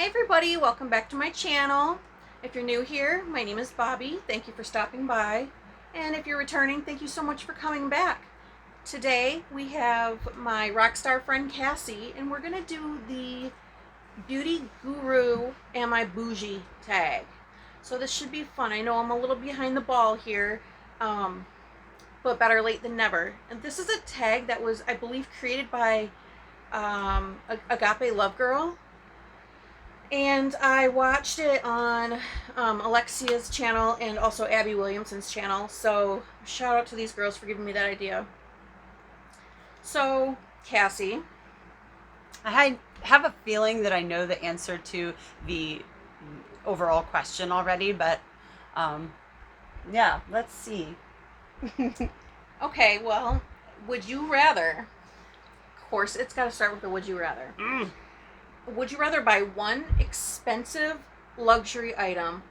everybody, welcome back to my channel. If you're new here, my name is Bobby. Thank you for stopping by. And if you're returning, thank you so much for coming back. Today we have my rock star friend Cassie, and we're gonna do the Beauty Guru Am I Bougie tag. So this should be fun. I know I'm a little behind the ball here, but better late than never. And this is a tag that was, I believe, created by Agape Love Girl. And I watched it on Alexia's channel and also Abby Williamson's channel. So shout out to these girls for giving me that idea. So, Cassie. I have a feeling that I know the answer to the overall question already, but yeah, let's see. Okay, well, would you rather? Of course, it's got to start with the would you rather. Would you rather buy one expensive luxury item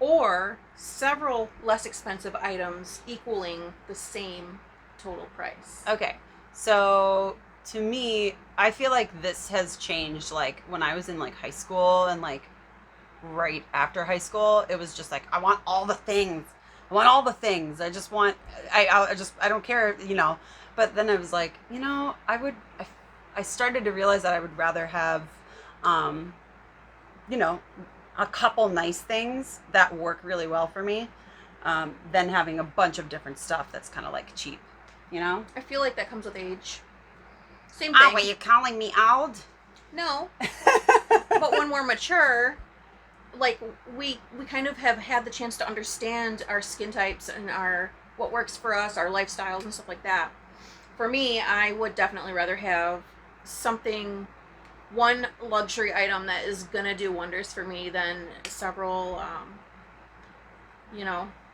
or several less expensive items equaling the same total price? Okay, so to me, I feel like this has changed. Like when I was in like high school and like right after high school, it was just like I want all the things. I want all the things. I just want. I don't care. But then I was like, I started to realize that I would rather have a couple nice things that work really well for me, than having a bunch of different stuff that's kind of like cheap, I feel like that comes with age. Same thing. Were you calling me old? No. But when we're mature, like we kind of have had the chance to understand our skin types and what works for us, our lifestyles and stuff like that. For me, I would definitely rather have one luxury item that is gonna do wonders for me than several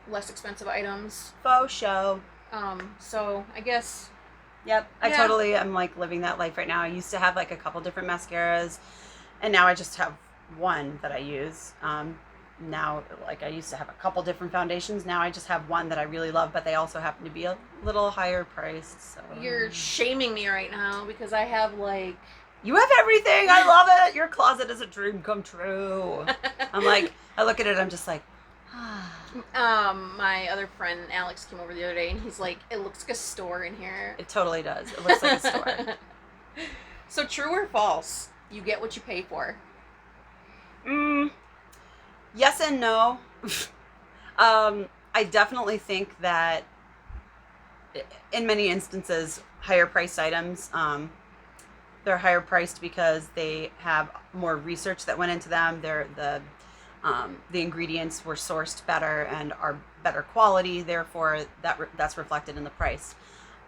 less expensive items. Faux show. So I guess. Yep, Yeah. I totally am like living that life right now. I used to have like a couple different mascaras, and now I just have one that I use. Now, like I used to have a couple different foundations. Now I just have one that I really love, but they also happen to be a little higher priced. So You're shaming me right now because I have like. You have everything. I love it. Your closet is a dream come true. I'm like, I look at it. I'm just like, my other friend Alex came over the other day and he's like, it looks like a store in here. It totally does. It looks like a store. So true or false? You get what you pay for. Yes and no. I definitely think that in many instances, higher priced items, they're higher priced because they have more research that went into them. The ingredients were sourced better and are better quality. Therefore, that's reflected in the price.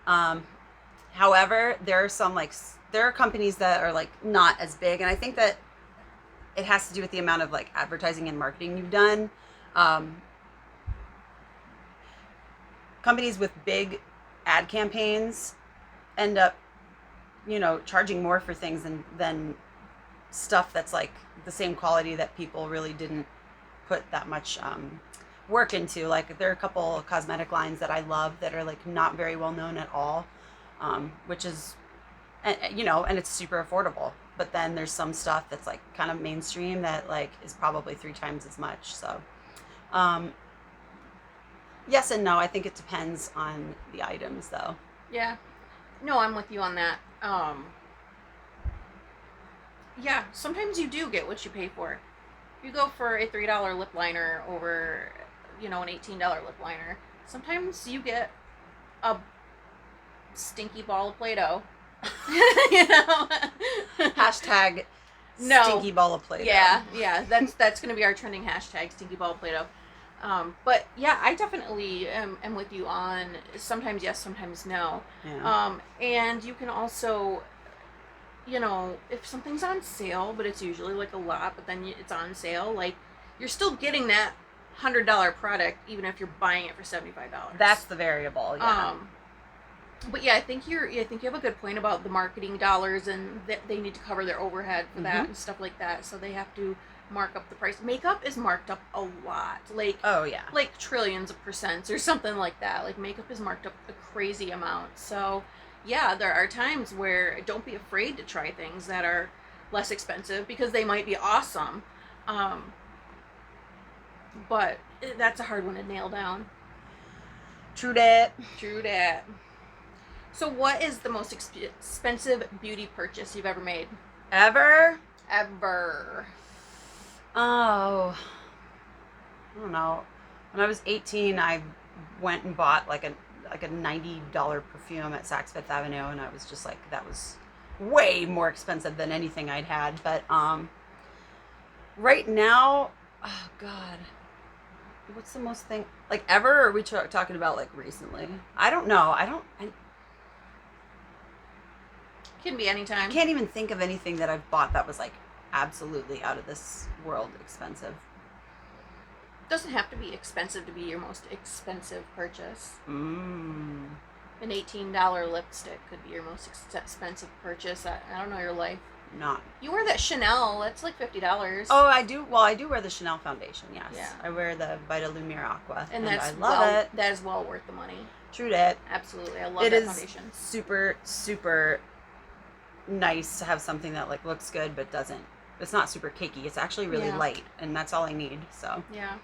However, there are companies that are like not as big, and I think that it has to do with the amount of like advertising and marketing you've done. Companies with big ad campaigns end up charging more for things than stuff that's like the same quality that people really didn't put that much work into. Like there are a couple of cosmetic lines that I love that are like not very well known at all, which is, and it's super affordable. But then there's some stuff that's like kind of mainstream that like is probably 3 times as much. So yes and no. I think it depends on the items though. Yeah. No, I'm with you on that. Yeah, sometimes you do get what you pay for. You go for a $3 lip liner over, an $18 lip liner. Sometimes you get a stinky ball of Play-Doh. Hashtag No. stinky ball of Play-Doh. Yeah, that's going to be our trending hashtag, stinky ball of Play-Doh. But yeah, I definitely am with you on sometimes yes, sometimes no. Yeah. And you can also, if something's on sale, but it's usually like a lot, but then it's on sale, like you're still getting that $100 product even if you're buying it for $75. That's the variable. Yeah. But yeah, I think you have a good point about the marketing dollars and that they need to cover their overhead for that and stuff like that, so they have to mark up the price. Makeup is marked up a lot, like oh yeah, like trillions of percents or something like that. Like makeup is marked up a crazy amount. So yeah, there are times where don't be afraid to try things that are less expensive because they might be awesome. But that's a hard one to nail down. True that. True that. So what is the most expensive beauty purchase you've ever made? Ever? Ever. Oh, I don't know. When I was 18, I went and bought like a $90 perfume at Saks Fifth Avenue, and I was just like, that was way more expensive than anything I'd had. But right now, oh God, what's the most thing like ever? Or are we talking about like recently? I don't know. I Can be anytime. can't even think of anything that I've bought that was like absolutely out of this world expensive. Doesn't have to be expensive to be your most expensive purchase. An $18 lipstick could be your most expensive purchase. I don't know your life. Not. You wear that Chanel. That's like $50. Oh, I do. Well, I do wear the Chanel foundation. Yes. Yeah. I wear the Vita Lumiere Aqua, And I that's love it. That is well worth the money. True that. Absolutely, I love It that is foundation. super, super nice to have something that like looks good but doesn't. It's not super cakey. It's actually really light, and that's all I need. So. Yeah.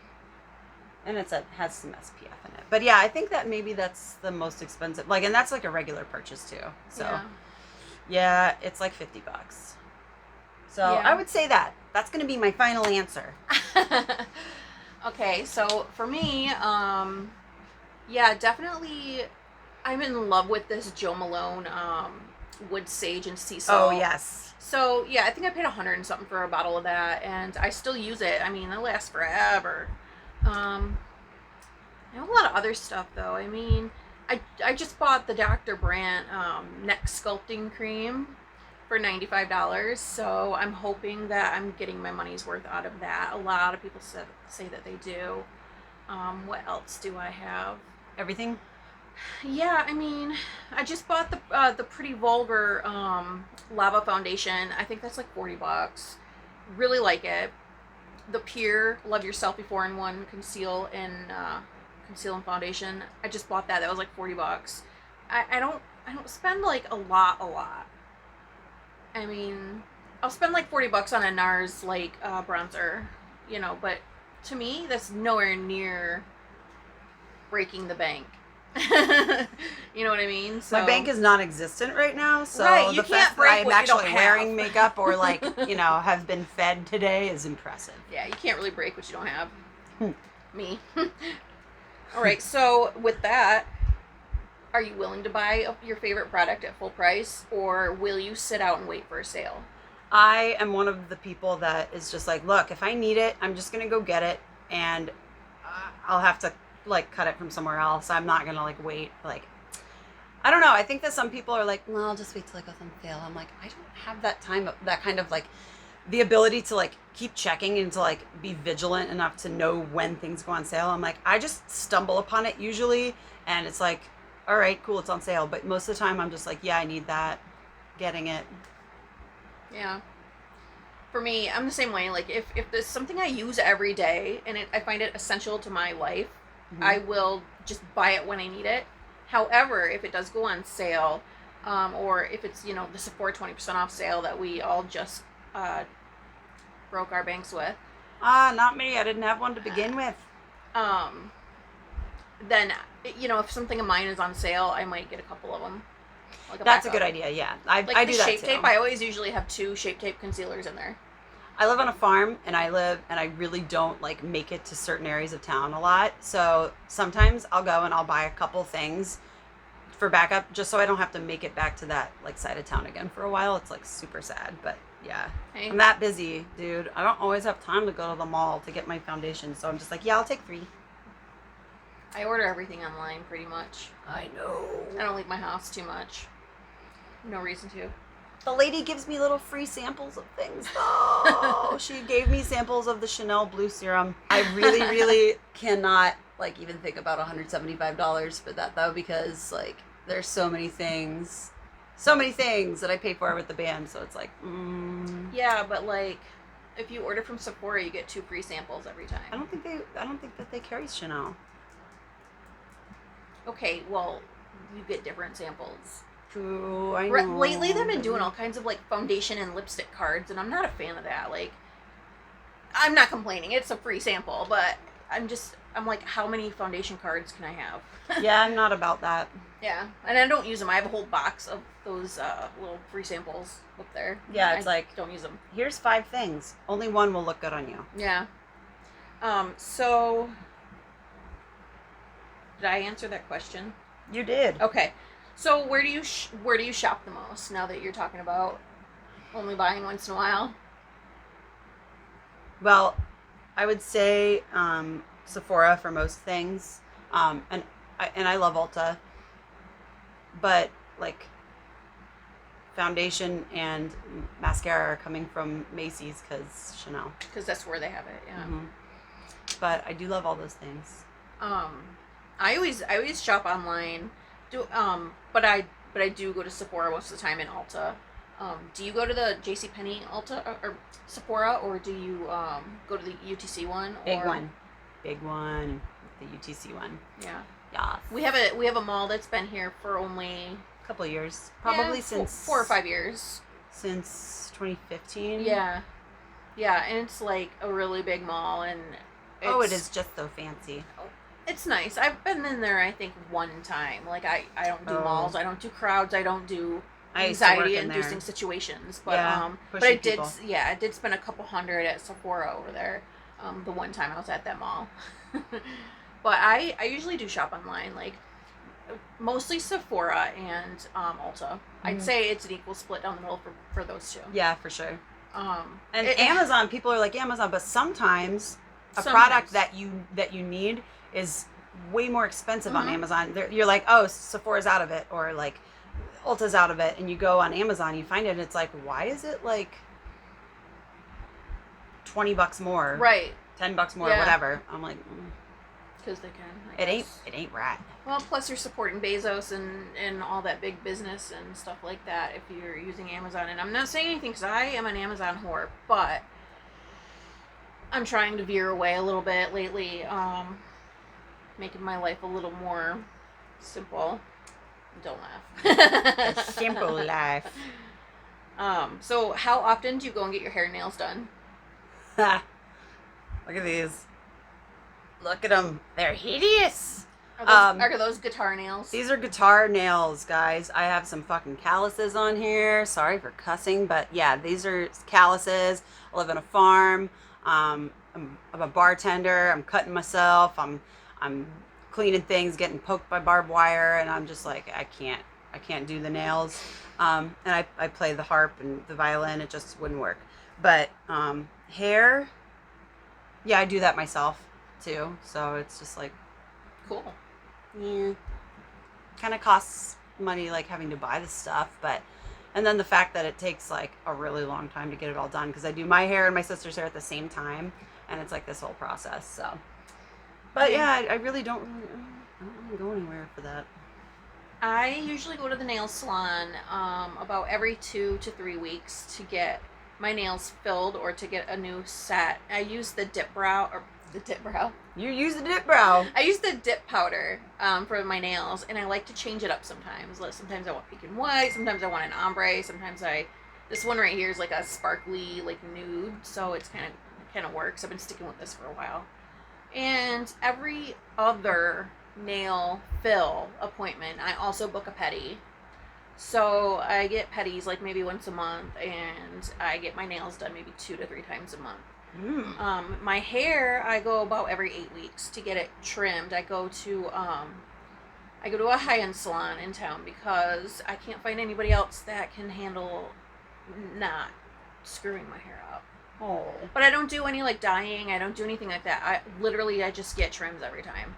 And has some SPF in it. But yeah, I think that maybe that's the most expensive. Like, and that's like a regular purchase too. So. Yeah, it's like $50. So I would say that. That's going to be my final answer. Okay, so for me, yeah, definitely, I'm in love with this Jo Malone Wood Sage and Sea Salt. Oh, yes. So, yeah, I think I paid $100 and something for a bottle of that, and I still use it. I mean, it lasts forever. I have a lot of other stuff, though. I mean, I just bought the Dr. Brandt neck sculpting cream for $95, so I'm hoping that I'm getting my money's worth out of that. A lot of people say that they do. What else do I have? Everything? Yeah, I mean, I just bought the Pretty Vulgar Lava Foundation. I think that's like $40. Really like it. The Pure Love Yourself Before in One Conceal and Foundation. I just bought that. That was like $40. I don't spend like a lot. I mean, I'll spend like $40 on a NARS like bronzer, but to me that's nowhere near breaking the bank. You know what I mean? So, my bank is non-existent right now, so right, the fact that I'm actually wearing makeup or like, have been fed today is impressive. Yeah, you can't really break what you don't have. Me. All right, so with that, are you willing to buy your favorite product at full price, or will you sit out and wait for a sale? I am one of the people that is just like, look, if I need it, I'm just going to go get it, and I'll have to like cut it from somewhere else. I'm not going to like wait. Like, I don't know. I think that some people are like, well, I'll just wait till it goes on sale. I'm like, I don't have that time, that kind of like the ability to like keep checking and to like be vigilant enough to know when things go on sale. I'm like, I just stumble upon it usually, and it's like, all right, cool, it's on sale. But most of the time I'm just like, yeah, I need that, getting it. Yeah. For me, I'm the same way. Like, if there's something I use every day and I find it essential to my life, I will just buy it when I need it. However, if it does go on sale, or if it's, the Sephora 20% off sale that we all just broke our banks with. Not me. I didn't have one to begin with. Then, if something of mine is on sale, I might get a couple of them. Like that's a good idea, yeah. I do that Shape too. Tape, I always usually have 2 Shape Tape concealers in there. I live on a farm, and I really don't like make it to certain areas of town a lot. So sometimes I'll go and I'll buy a couple things for backup, just so I don't have to make it back to that like side of town again for a while. It's like super sad, but yeah. Hey. I'm that busy, dude. I don't always have time to go to the mall to get my foundation, so I'm just like, yeah, I'll take 3. I order everything online pretty much. I know. I don't leave my house too much. No reason to. The lady gives me little free samples of things, though. She gave me samples of the Chanel Blue Serum. I really, really cannot, like, even think about $175 for that, though, because, like, there's so many things that I pay for with the band, so it's like, Yeah, but, like, if you order from Sephora, you get 2 free samples every time. I don't think that they carry Chanel. Okay, well, you get different samples. True, I know. Lately, they've been doing all kinds of like foundation and lipstick cards, and I'm not a fan of that. Like, I'm not complaining; it's a free sample, but I'm like, how many foundation cards can I have? Yeah, I'm not about that. Yeah, and I don't use them. I have a whole box of those little free samples up there. Yeah, it's I like, don't use them. Here's 5 things. Only one will look good on you. Yeah. So did I answer that question? You did. Okay. So where do you shop the most now that you're talking about only buying once in a while? Well, I would say Sephora for most things, and I love Ulta, but like foundation and mascara are coming from Macy's because Chanel. Because that's where they have it. Yeah. Mm-hmm. But I do love all those things. I always shop online. But I do go to Sephora most of the time in Ulta. Do you go to the JCPenney Ulta or Sephora, or do you go to the UTC one? Big one, the UTC one. Yeah. Yeah. We have a mall that's been here for only a couple of years, probably since 4 or 5 years. Since 2015. Yeah. Yeah, and it's like a really big mall, and it is just so fancy. It's nice. I've been in there, I think, one time. Like, I don't do malls. I don't do crowds. I don't do anxiety-inducing situations. But but I did. People. Yeah, I did spend a couple $100 at Sephora over there. The one time I was at that mall. But I usually do shop online, like mostly Sephora and Ulta. Mm-hmm. I'd say it's an equal split down the middle for those two. Yeah, for sure. And Amazon, people are like Amazon, but sometimes product that you need is way more expensive on Amazon. You're like, oh, Sephora's out of it, or like Ulta's out of it, and you go on Amazon, you find it, and it's like, why is it like $20 more, right? $10 more, whatever. I'm like, because they can. It ain't right. Well, plus you're supporting Bezos and all that big business and stuff like that if you're using Amazon. And I'm not saying anything because I am an Amazon whore, but I'm trying to veer away a little bit lately, making my life a little more simple. Don't laugh. A simple life. So how often do you go and get your hair and nails done? Look at these. Look at them. They're hideous. Are those guitar nails? These are guitar nails, guys. I have some fucking calluses on here. Sorry for cussing, but yeah, these are calluses. I live on a farm. I'm a bartender. I'm cutting myself. I'm cleaning things, getting poked by barbed wire, and I'm just like, I can't do the nails. And I play the harp and the violin. It just wouldn't work. But hair, yeah, I do that myself too. So it's just like, cool. Yeah, kind of costs money, like having to buy the stuff, and then the fact that it takes like a really long time to get it all done, because I do my hair and my sister's hair at the same time, and it's like this whole process. So, but yeah, I really don't really go anywhere for that. I usually go to the nail salon about every 2 to 3 weeks to get my nails filled or to get a new set. I use the dip brow. You use the dip brow. I use the dip powder for my nails, and I like to change it up sometimes. Like, sometimes I want pink and white, sometimes I want an ombre, sometimes this one right here is like a sparkly, like nude, so it's kind of works. I've been sticking with this for a while. And every other nail fill appointment, I also book a pedi. So I get pedis like maybe once a month, and I get my nails done maybe 2 to 3 times a month. My hair, I go about every 8 weeks to get it trimmed. I go to a high-end salon in town because I can't find anybody else that can handle not screwing my hair up. Oh. But I don't do any like dyeing. I don't do anything like that. I just get trims every time.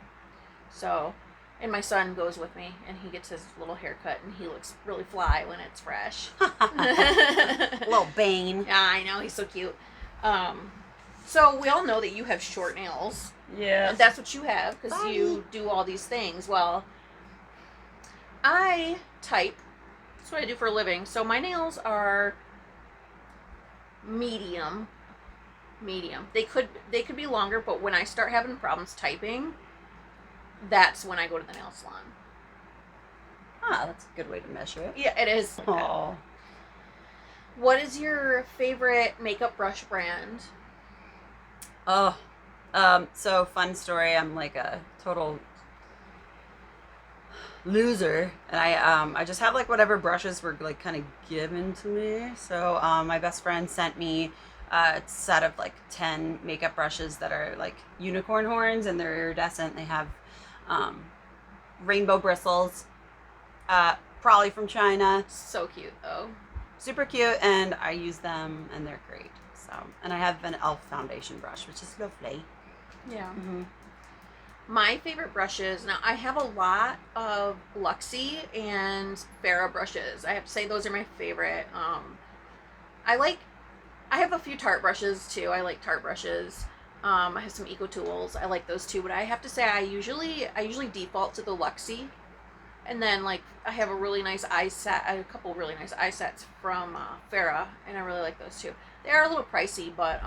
So, and my son goes with me, and he gets his little haircut, and he looks really fly when it's fresh. Little Bane. Yeah, I know, he's so cute. So we all know that you have short nails. Yeah. And that's what you have, because you do all these things. Well, I type. That's what I do for a living. So my nails are medium. They could be longer, but when I start having problems typing, that's when I go to the nail salon. Ah, that's a good way to measure it. Yeah, it is. Oh. What is your favorite makeup brush brand? Oh. So fun story. I'm like a total loser, and I just have like whatever brushes were like kind of given to me. So my best friend sent me a set of like 10 makeup brushes that are like unicorn horns, and they're iridescent. They have um, rainbow bristles, probably from China. So cute though. Super cute, and I use them, and they're great. So, and I have an elf foundation brush, which is lovely. Yeah. Mm-hmm. My favorite brushes, now I have a lot of Luxie and Farrah brushes. I have to say those are my favorite. I like, I have a few Tarte brushes too. I like Tarte brushes. I have some Eco Tools. I like those too, but I have to say I usually default to the Luxie. And then like I have a really nice eye set, a couple really nice eye sets from Farrah, and I really like those too. They are a little pricey, but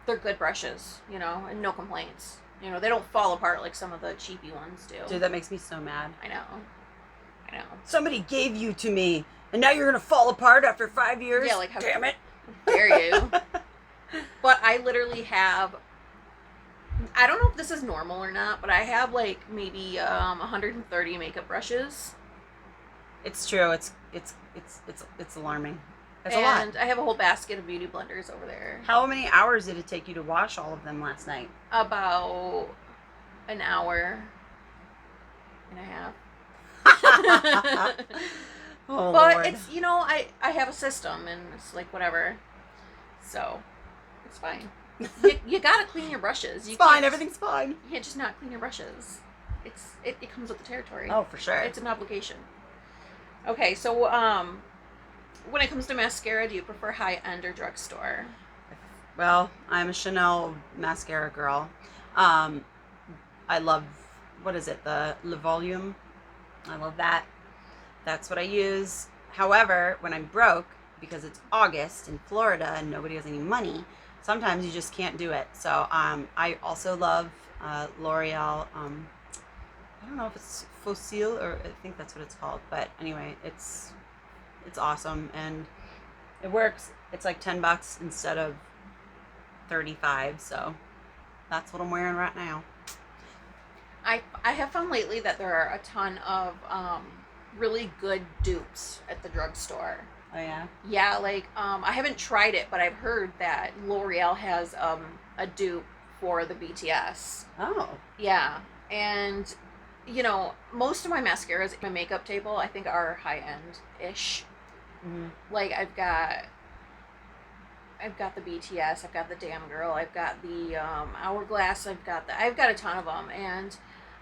they're good brushes, you know, and no complaints. You know, they don't fall apart like some of the cheapy ones do. Dude, that makes me so mad. I know. Somebody gave you to me, and now you're gonna fall apart after 5 years. Yeah, like how damn it. dare you? But I literally have. I don't know if this is normal or not, but I have like maybe 130 makeup brushes. It's true. It's alarming. It's a lot. And I have a whole basket of beauty blenders over there. How many hours did it take you to wash all of them last night? About an hour and a half. Oh, But Lord. it's, you know, I have a system and it's like whatever. So it's fine. You gotta clean your brushes. It's fine. Everything's fine. You can't just not clean your brushes. It comes with the territory. Oh, for sure. It's an obligation. Okay, so when it comes to mascara, do you prefer high end or drugstore? Well, I'm a Chanel mascara girl. I love, what is it, the Le Volume? I love that. That's what I use. However, when I'm broke, because it's August in Florida and nobody has any money, sometimes you just can't do it. So I also love L'Oreal. I don't know if it's Fossil or I think that's what it's called. But anyway, it's awesome and it works. It's like $10 instead of 35. So that's what I'm wearing right now. I have found lately that there are a ton of really good dupes at the drugstore. Oh yeah. Yeah, like I haven't tried it, but I've heard that L'Oreal has a dupe for the BTS. Oh. Yeah, and you know, most of my mascaras in my makeup table I think are high end ish. Mm-hmm. Like I've got the BTS, I've got the Damn Girl, I've got the Hourglass, I've got a ton of them, and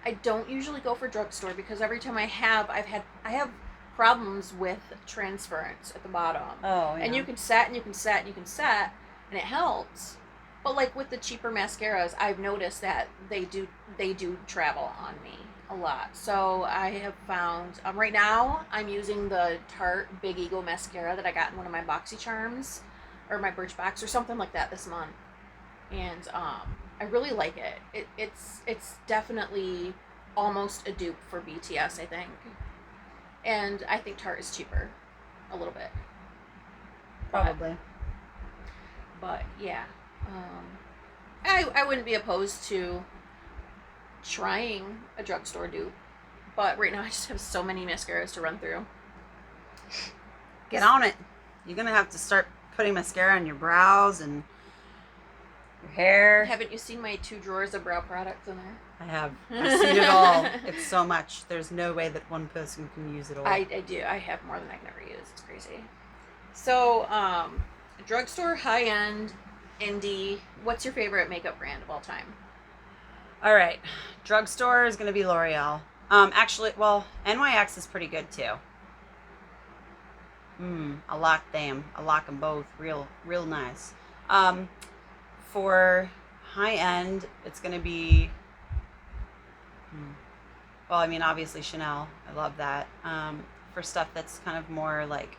I don't usually go for drugstore because every time I have problems with transference at the bottom. Oh, yeah. And you can set and you can set and you can set, and it helps. But like with the cheaper mascaras, I've noticed that they do travel on me a lot. So I have found right now I'm using the Tarte Big Ego mascara that I got in one of my BoxyCharms or my Birchbox or something like that this month, and I really like it. It's definitely almost a dupe for BTS, I think, and I think Tarte is cheaper, a little bit. Probably. But yeah, I wouldn't be opposed to trying a drugstore dupe, but right now I just have so many mascaras to run through. Get on it. You're gonna have to start putting mascara on your brows and your hair. Haven't you seen my 2 drawers of brow products in there? I have. I've seen it all. It's so much. There's no way that one person can use it all. I do. I have more than I can ever use. It's crazy. So, drugstore, high end, indie. What's your favorite makeup brand of all time? All right. Drugstore is going to be L'Oreal. Actually, well, NYX is pretty good too. I like them. I like them both. Real nice. For high end, it's going to be, well, I mean, obviously Chanel. I love that. For stuff that's kind of more like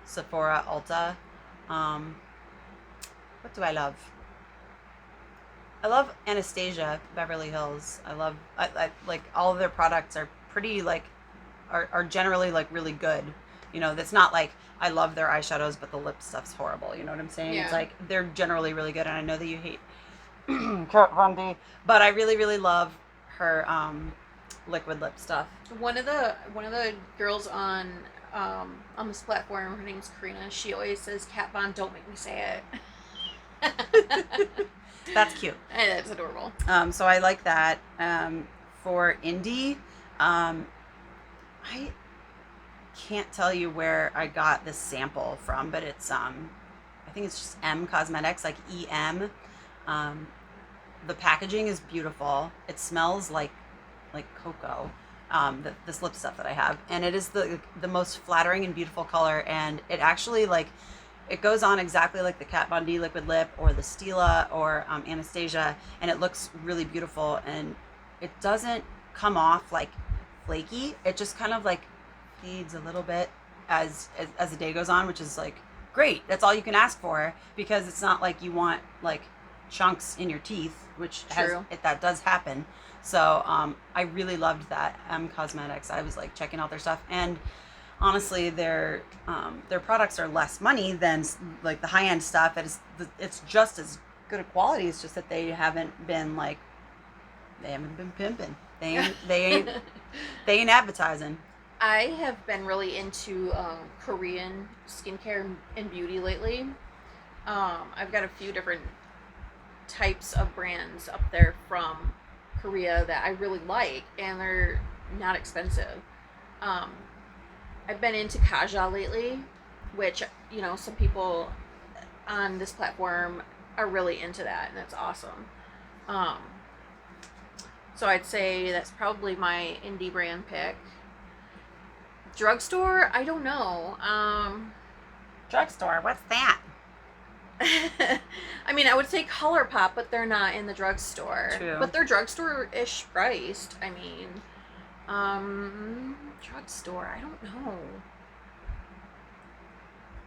Sephora, Ulta. What do I love? I love Anastasia, Beverly Hills. I like all of their products are pretty like are generally like really good. You know, that's not like I love their eyeshadows, but the lip stuff's horrible. You know what I'm saying? Yeah. It's like they're generally really good, and I know that you hate Kat Von D, but I really, really love her liquid lip stuff. One of the girls on this platform, her name's Karina. She always says, "Kat Von, don't make me say it." That's cute. And it's adorable. So I like that. For indie, I can't tell you where I got this sample from, but it's I think it's just M Cosmetics, like EM. The packaging is beautiful. It smells like cocoa. This lip stuff that I have, and it is the most flattering and beautiful color, and it actually like it goes on exactly like the Kat Von D liquid lip or the Stila or Anastasia, and it looks really beautiful, and it doesn't come off like flaky. It just kind of like fades a little bit as the day goes on, which is like great. That's all you can ask for, because it's not like you want like chunks in your teeth, which that does happen. So I really loved that M Cosmetics. I was like checking out their stuff, and honestly, their products are less money than like the high end stuff. It's just as good a quality. It's just that they haven't been pimping. They ain't advertising. I have been really into Korean skincare and beauty lately. I've got a few different types of brands up there from Korea that I really like, and they're not expensive. I've been into Kaja lately, which, you know, some people on this platform are really into that, and that's awesome. So I'd say that's probably my indie brand pick. Drugstore, I don't know. Drugstore, what's that? I mean, I would say ColourPop, but they're not in the drugstore. True. But they're drugstore-ish priced. I mean, drugstore, I don't know.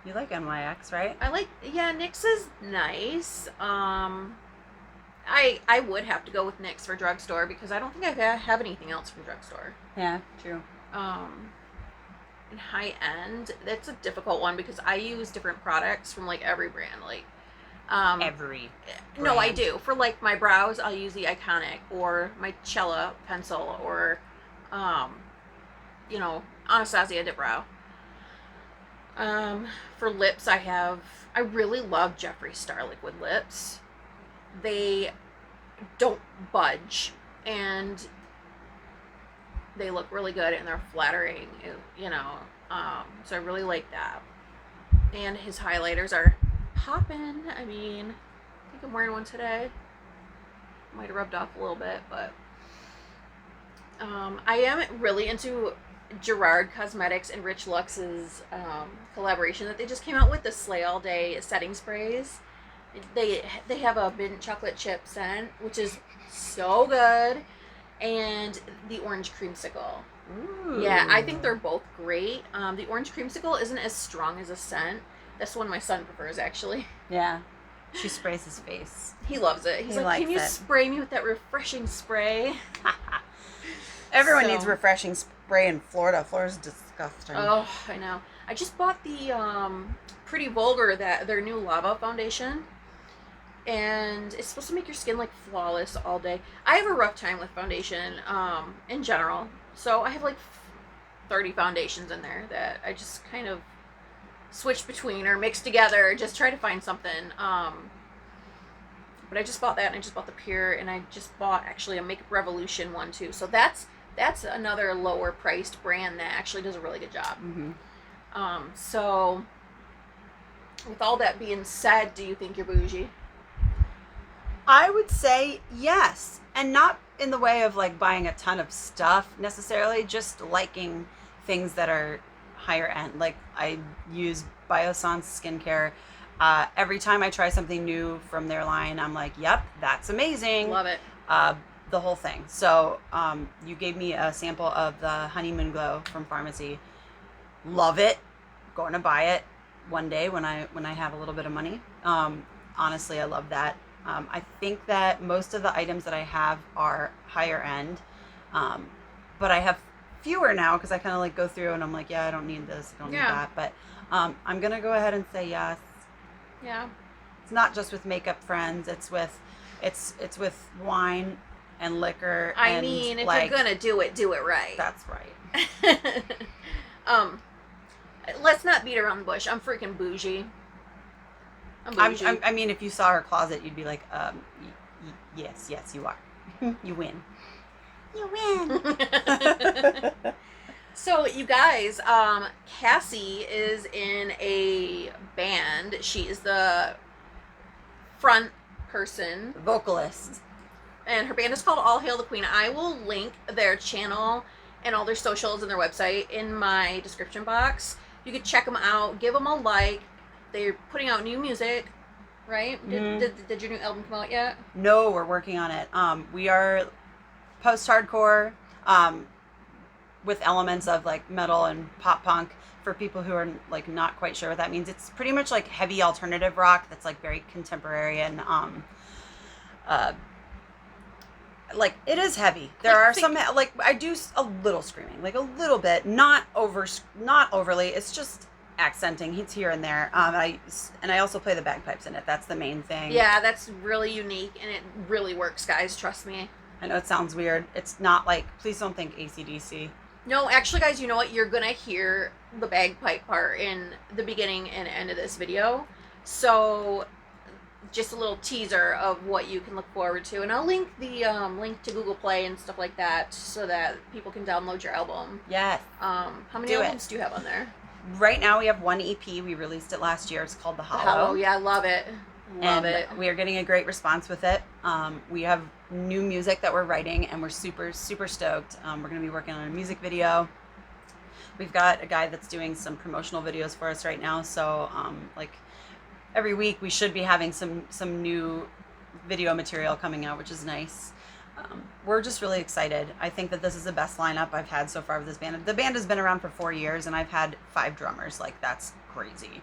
You like NYX, right? NYX is nice. I would have to go with NYX for drugstore, because I don't think I have anything else from drugstore. Yeah, true. And high end, that's a difficult one, because I use different products from like every brand. Like every brand. No, I do. For like my brows, I'll use the Iconic or my Cella pencil, or Anastasia Dip Brow. For lips, I really love Jeffree Star liquid lips. They don't budge, and they look really good, and they're flattering, so I really like that. And his highlighters are popping. I mean, I think I'm wearing one today. Might have rubbed off a little bit, but I am really into Gerard Cosmetics and Rich Lux's collaboration that they just came out with, the Slay All Day setting sprays. They have a mint chocolate chip scent, which is so good, and the orange creamsicle. Ooh. Yeah, I think they're both great. The orange creamsicle isn't as strong as a scent. That's one my son prefers, actually. Yeah. She sprays his face. He loves it. He's like, can you spray me with that refreshing spray? Everyone needs refreshing spray in Florida. Florida's disgusting. Oh, I know. I just bought the Pretty Vulgar, their new Lava foundation. And it's supposed to make your skin like flawless all day. I have a rough time with foundation in general. So I have like 30 foundations in there that I just kind of switch between or mix together. Just try to find something. But I just bought that, and I just bought the Pure, and I just bought actually a Makeup Revolution one too. So that's another lower priced brand that actually does a really good job. Mm-hmm. So with all that being said, do you think you're bougie? I would say yes, and not in the way of like buying a ton of stuff necessarily, just liking things that are higher end. Like I use Biossance skincare. Every time I try something new from their line, I'm like, yep, that's amazing. Love it. The whole thing. So you gave me a sample of the Honeymoon Glow from Pharmacy. Love it. Going to buy it one day when I have a little bit of money. Honestly, I love that. I think that most of the items that I have are higher end, but I have fewer now because I kind of like go through and I'm like, yeah, I don't need this, I don't need that. But I'm gonna go ahead and say yes. Yeah. It's not just with makeup friends. It's with wine and liquor. I mean, if you're gonna do it right. That's right. Let's not beat around the bush. I'm freaking boujee. I'm bougie. I mean, if you saw her closet, you'd be like, yes, you are. You win. You win. So, you guys, Cassie is in a band. She is the front person. The vocalist. And her band is called All Hail the Queen. I will link their channel and all their socials and their website in my description box. You could check them out. Give them a like. They're putting out new music, right? Did your new album come out yet? No, we're working on it. We are post-hardcore with elements of like metal and pop punk for people who are like not quite sure what that means. It's pretty much like heavy alternative rock that's like very contemporary and like it is heavy. There are some like I do a little screaming, like a little bit, not overly. It's just accenting. It's here and there. I also play the bagpipes in it. That's the main thing. Yeah, that's really unique and it really works, guys. Trust me. I know it sounds weird. It's not like, please don't think AC/DC. No, actually, guys, you know what? You're gonna hear the bagpipe part in the beginning and end of this video. So, just a little teaser of what you can look forward to, and I'll link the link to Google Play and stuff like that so that people can download your album. Yes. How many albums do you have on there? Right now we have one EP. We released it last year. It's called The Hollow. Yeah, I love it. Love it. We are getting a great response with it. We have new music that we're writing, and we're super, super stoked. We're going to be working on a music video. We've got a guy that's doing some promotional videos for us right now. So, like every week, we should be having some new video material coming out, which is nice. We're just really excited. I think that this is the best lineup I've had so far with this band. The band has been around for 4 years, and I've had 5 drummers. Like, that's crazy.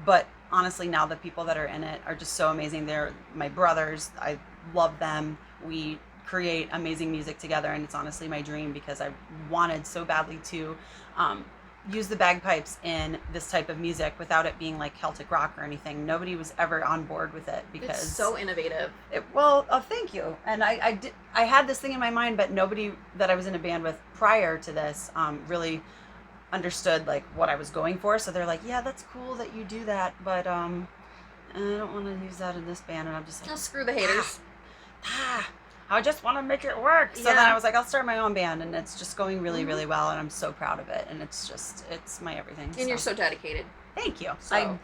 But honestly, now the people that are in it are just so amazing. They're my brothers. I love them. We create amazing music together, and it's honestly my dream because I wanted so badly to use the bagpipes in this type of music without it being like Celtic rock or anything. Nobody was ever on board with it because it's so innovative. Thank you. And I had this thing in my mind, but nobody that I was in a band with prior to this really understood like what I was going for. So they're like, yeah, that's cool that you do that, but I don't want to use that in this band. And I'm just like, oh, screw the haters. I just want to make it work. So then I was like, I'll start my own band, and it's just going really, really well, and I'm so proud of it, and it's my everything. And you're so dedicated. Thank you. So,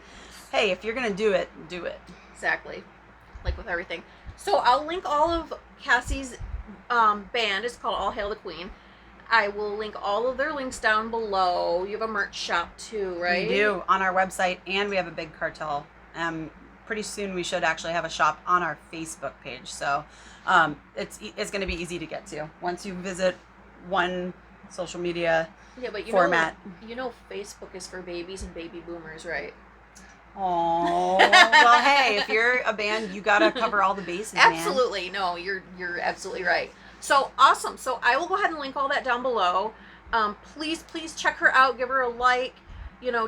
hey, if you're gonna do it, do it. Exactly, like with everything. So I'll link all of Cassie's band. It's called All Hail the Queen. I will link all of their links down below. You have a merch shop too, right? We do, on our website, and we have a big cartel. Pretty soon we should actually have a shop on our Facebook page. So it's going to be easy to get to once you visit one social media format. You know Facebook is for babies and baby boomers, right? Oh, well, hey, if you're a band, you got to cover all the bases, Absolutely. man. No, you're absolutely right. So awesome. So I will go ahead and link all that down below. Please check her out. Give her a like.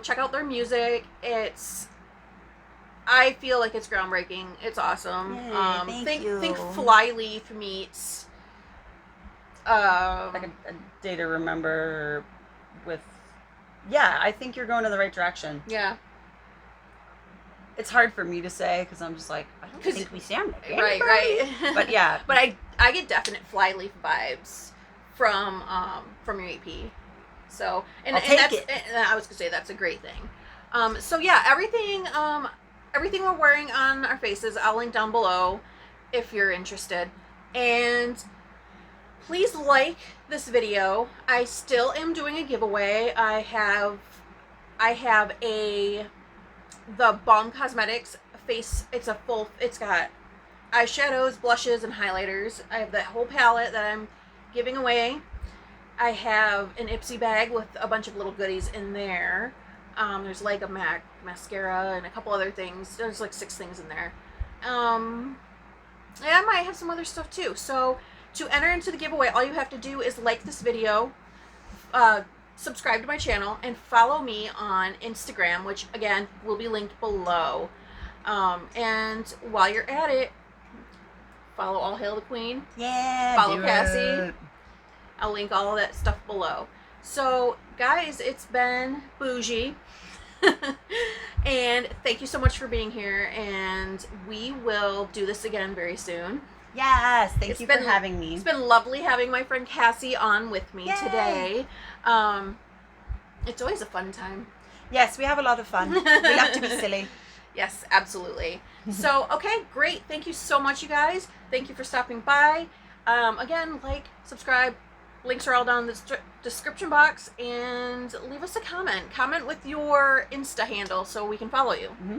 Check out their music. I feel like it's groundbreaking. It's awesome. Yay, thank you. Think Flyleaf meets like a day to remember with. Yeah, I think you're going in the right direction. Yeah. It's hard for me to say because I'm just like, I don't think we sound like anybody. Right. But yeah. But I get definite Flyleaf vibes from your EP. So and that's it. And I was gonna say that's a great thing. So yeah, everything we're wearing on our faces, I'll link down below if you're interested. And please like this video. I still am doing a giveaway. I have the Balm Cosmetics face. It's got eyeshadows, blushes, and highlighters. I have that whole palette that I'm giving away. I have an Ipsy bag with a bunch of little goodies in there. There's like a MAC mascara and a couple other things. There's like 6 things in there. And I might have some other stuff too. So To enter into the giveaway, all you have to do is like this video, subscribe to my channel, and follow me on Instagram, which again will be linked below. And while you're at it, follow All Hail the Queen. Yeah. Follow do Cassie. it. I'll link all of that stuff below. So, guys, it's been Boujee. And thank you so much for being here. And we will do this again very soon. Yes. Thank you for having me. It's been lovely having my friend Cassie on with me today. It's always a fun time. Yes, we have a lot of fun. We have to be silly. Yes, absolutely. So, okay, great. Thank you so much, you guys. Thank you for stopping by. Again, like, subscribe. Links are all down in the description box. And leave us a comment. Comment with your Insta handle so we can follow you. Mm-hmm.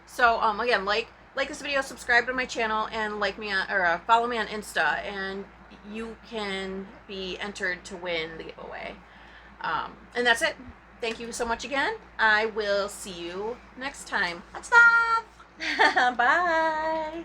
So, again, like this video, subscribe to my channel, and like me on, or follow me on Insta, and you can be entered to win the giveaway. And that's it. Thank you so much again. I will see you next time. Much love. Bye.